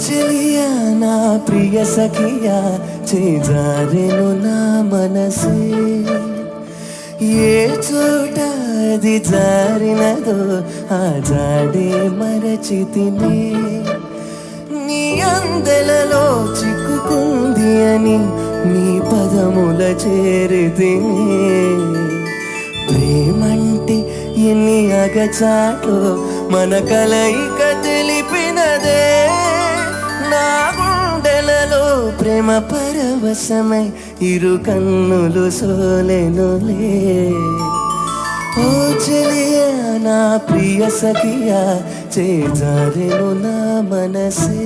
చెలియా నా ప్రియ సఖియా చేజారెను నా మనసే ఏ చోట అది జారినదో ఆ జాడే మరచితినే నీ అందెలలో చిక్కుకుంది అని నీ పదముల చేరితినే ప్రేమంటే ఎన్ని అగచాటో మన కలయిక తెలిపినదే నా గుండెలలో ప్రేమ పరవశమై ఇరు కన్నులు సోలెనులే ఓ చెలియా నా ప్రియ సఖియా చేజారెను నా మనసే